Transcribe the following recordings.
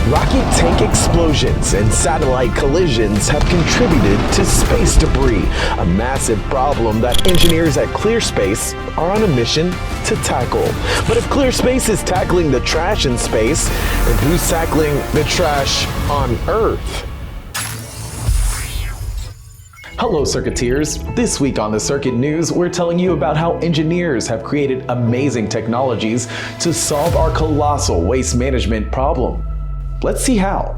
Rocket tank explosions and satellite collisions have contributed to space debris, a massive problem that engineers at ClearSpace are on a mission to tackle. But if ClearSpace is tackling the trash in space, then who's tackling the trash on Earth? Hello Circuiteers! This week on the Circuit News, we're telling you about how engineers have created amazing technologies to solve our colossal waste management problem. Let's see how.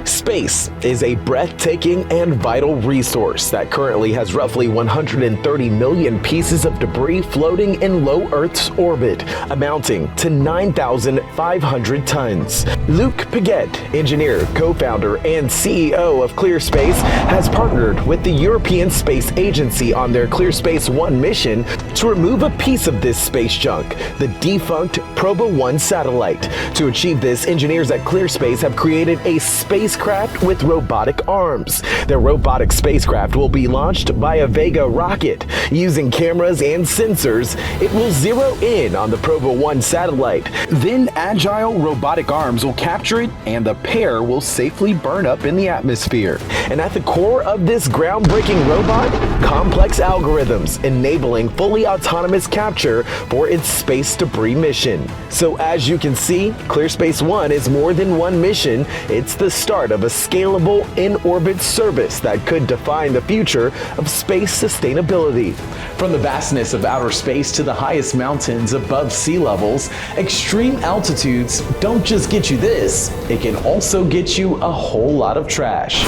Space is a breathtaking and vital resource that currently has roughly 130 million pieces of debris floating in low Earth's orbit, amounting to 9,500 tons. Luc Piguet, engineer, co-founder, and CEO of ClearSpace, has partnered with the European Space Agency on their ClearSpace One mission to remove a piece of this space junk, the defunct Proba-1 satellite. To achieve this, engineers at ClearSpace have created a spacecraft with robotic arms. Their robotic spacecraft will be launched by a Vega rocket. Using cameras and sensors, it will zero in on the Proba-1 satellite. Then agile robotic arms will capture it and the pair will safely burn up in the atmosphere. And at the core of this groundbreaking robot, complex algorithms enabling fully autonomous capture for its space debris mission. So as you can see, ClearSpace One is more than one mission. It's the start of a scalable in-orbit service that could define the future of space sustainability. From the vastness of outer space to the highest mountains above sea levels, extreme altitudes don't just get you this, it can also get you a whole lot of trash.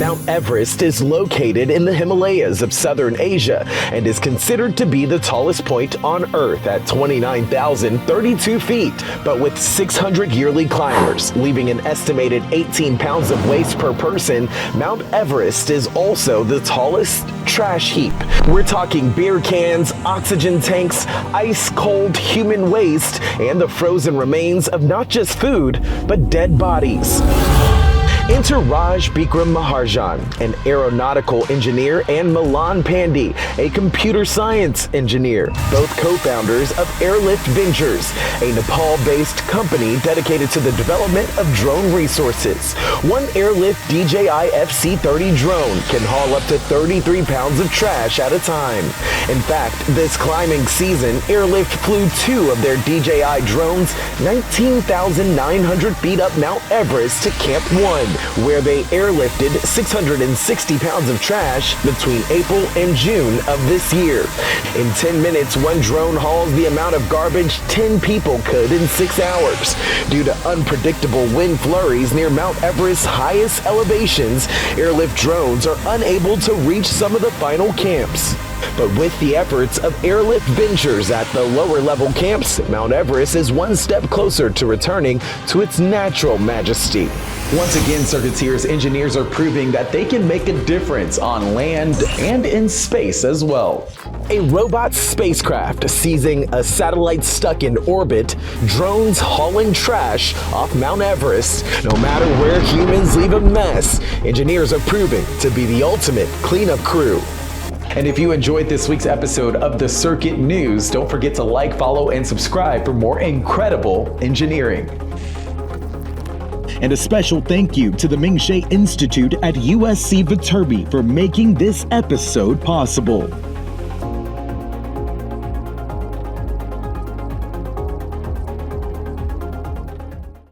Mount Everest is located in the Himalayas of southern Asia and is considered to be the tallest point on Earth at 29,032 feet, but with 600 yearly climbers, leaving an estimated 18 pounds of waste per person. Mount Everest is also the tallest trash heap. We're talking beer cans, oxygen tanks, ice-cold human waste, and the frozen remains of not just food, but dead bodies. Enter Raj Bikram Maharjan, an aeronautical engineer, and Milan Pandey, a computer science engineer, both co-founders of Airlift Ventures, a Nepal-based company dedicated to the development of drone resources. One Airlift DJI FC-30 drone can haul up to 33 pounds of trash at a time. In fact, this climbing season, Airlift flew two of their DJI drones 19,900 feet up Mount Everest to Camp 1, where they airlifted 660 pounds of trash between April and June of this year. In 10 minutes, one drone hauls the amount of garbage 10 people could in 6 hours. Due to unpredictable wind flurries near Mount Everest's highest elevations, airlift drones are unable to reach some of the final camps. But with the efforts of Airlift Ventures at the lower level camps, Mount Everest is one step closer to returning to its natural majesty. Once again, Circuiteers, engineers are proving that they can make a difference on land and in space as well. A robot spacecraft seizing a satellite stuck in orbit, drones hauling trash off Mount Everest. No matter where humans leave a mess, engineers are proving to be the ultimate cleanup crew. And if you enjoyed this week's episode of the Circuit News, don't forget to like, follow, and subscribe for more incredible engineering. And a special thank you to the Ming-Hsieh Institute at USC Viterbi for making this episode possible.